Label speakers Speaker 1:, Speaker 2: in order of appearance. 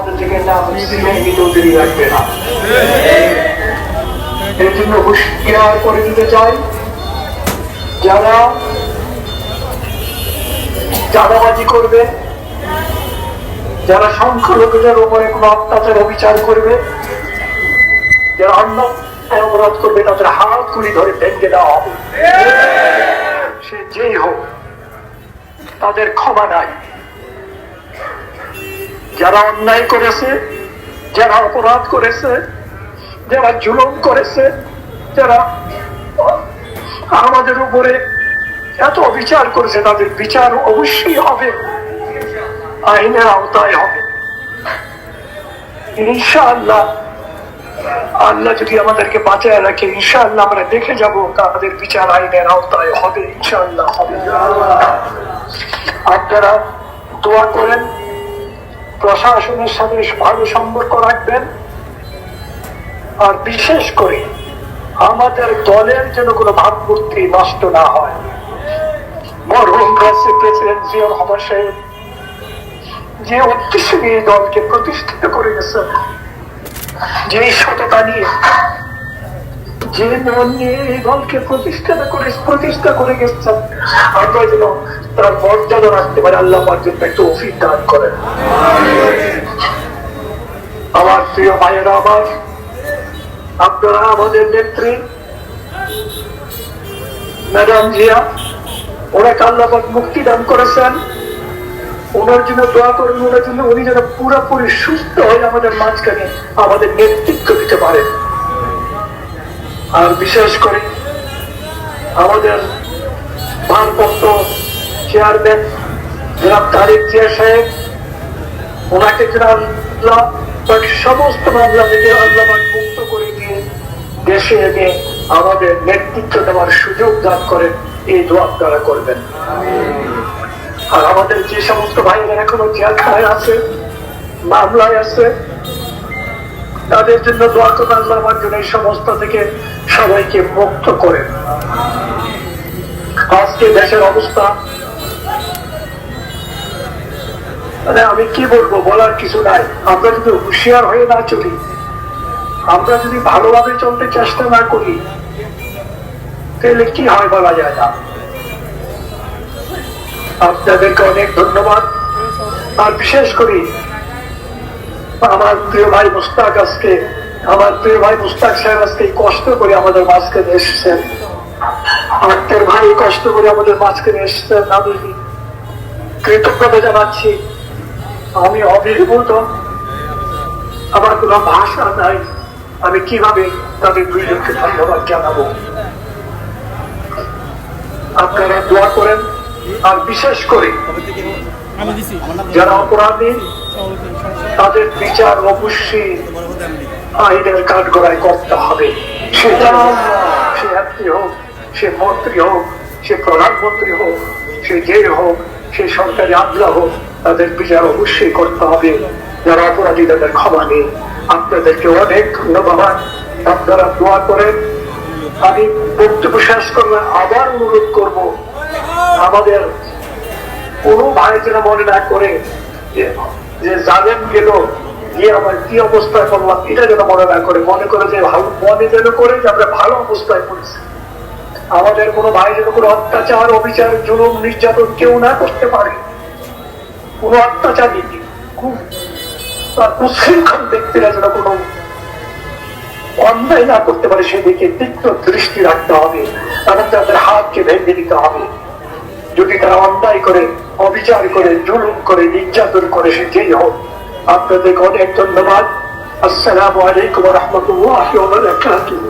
Speaker 1: আমাদের থেকে নাম চৌধুরী রাখবে না। এই জন্য হুঁশিয়ার করে দিতে চাই, যারা চাঁদাবাজি করবে, যারা সংখ্যালঘুদের উপরে কোনো অত্যাচার অবিচার করবে, যারা অন্যায় অপরাধ করবে, তাদের হাত গুলি ধরে ভেঙে দেওয়া হবে। সে যেই হোক, তাদের ক্ষমা নাই। যারা অন্যায় করেছে, যারা অপরাধ করেছে, যারা জুলুম করেছে, যারা আমাদের উপরে এত অবিচার করেছে, তাদের বিচার অবশ্যই হবে, আইনের আওতায় হবে ইনশাআল্লাহ। আল্লাহ যদি আমাদেরকে বাঁচায় রাখে, ইনশাআল্লাহ আমরা দেখে যাব তাদের বিচার আইনের আওতায় হবে, ইনশাআল্লাহ হবে। আপনারা দোয়া করেন, প্রশাসনের সাথে ভালো সম্পর্ক রাখবেন, আর বিশেষ করে আমাদের দলের যেন কোনো ভাবমূর্তি নষ্ট না হয়। মরহুম প্রেসিডেন্ট জিয়াউর রহমান সাহেব যে উদ্দেশ্য নিয়ে দলকে প্রতিষ্ঠিত করে গেছেন, যে সততা নিয়ে, যে মন নিয়ে এই দলকে প্রতিষ্ঠা করে গেছেন, আমরা যেন তার মর্যাদা রাখতে পারি। আল্লাহ পর্যন্ত একটু তৌফিক দান করেন। আমার প্রিয় ভাইয়েরা, আপনারা আমাদের নেত্রী ম্যাডাম জিয়া, ওনাকে আল্লাহ মুক্তি দান করেছেন, ওনার জন্য দোয়া করেন, ওনার জন্য উনি যেন পুরোপুরি সুস্থ হয়ে আমাদের মাঝখানে আমাদের নেতৃত্ব দিতে পারেন। আর বিশেষ করে আমাদের ভারপ্রাপ্ত চেয়ারম্যান জনাব তারেক জিয়া সাহেব, ওনাকে যেন আল্লাহ সমস্ত মামলা থেকে আল্লাহ মুক্ত করে দিয়ে দেশে এনে আমাদের নেতৃত্ব দেওয়ার সুযোগ দান করেন, এই দোয়া আপনারা করবেন। আর আমাদের যে সমস্ত ভাইরা এখনো জেলখানায় আছে, মামলায় আছে, তাদের জন্য দোয়া করবেন আল্লাহ আমার জন্য এই সমস্ত থেকে সবাইকে মুক্ত করেন। আজকে দেশের অবস্থা মানে আমি কি বলবো, বলার কিছু নাই। আমরা যদি হুঁশিয়ার হয়ে না চলি, আমরা যদি ভালোভাবে চলতে চেষ্টা না করি, তাহলে কি হয় বলা যায় না। আপনাদেরকে অনেক ধন্যবাদ। আর বিশেষ করে আমার প্রিয় ভাই মুস্তাক সাহেব আজকে কষ্ট করে আমাদের মাঝখানে এসেছেন, আত্মের ভাই কষ্ট করে আমাদের মাঝখানে এসেছেন। আমি কৃতজ্ঞতা জানাচ্ছি। আমি অভিভূত, আমার কোনো ভাষা নাই, আমি কিভাবে তাদের দুইজনকে ধন্যবাদ জানাবো। আপনারা দোয়া করেন। আর বিশেষ করে যারা অপরাধী, তাদের বিচার অবশ্যই আইনের কাঠগড়ায় করতে হবে। সে এমপি হোক, সে মন্ত্রী হোক, সে প্রধানমন্ত্রী হোক, সে যে হোক, সে সরকারি আমলা হোক, তাদের বিচার অবশ্যই করতে হবে। যারা অপরাধী তাদের ক্ষমা নেই। আপনাদেরকে অনেক ধন্যবাদ। আপনারা দোয়া করেন। আমি বক্তব্য শেষ করলে আবার অনুরোধ করব, আমাদের কোনো ভাই যেন মনে না করে যে জালেম গেল গিয়ে আমার কি অবস্থায় করলাম, এটা যেন মনে না করে, মনে করে যে মনে যেন করে যে আমরা ভালো অবস্থায় পড়েছি। আমাদের কোনো ভাই যেন কোনো অত্যাচার, অবিচার, জুলুম, নির্যাতন কেউ না করতে পারে। কোনো অত্যাচারী, উচ্ছৃঙ্খল ব্যক্তিরা যেন কোনো অন্যায় না করতে পারে, সেদিকে তীক্ষ্ণ দৃষ্টি রাখতে হবে। তাদের তাদের হাতকে ভেঙে দিতে হবে। যদি তারা অন্যায় করে, অবিচার করে, জুলুম করে, নির্যাতন করে, সে যেই হোক। আপনাদেরকে অনেক ধন্যবাদ। আসসালামু আলাইকুম ওয়া রাহমাতুল্লাহি ওয়া বারাকাতুহু।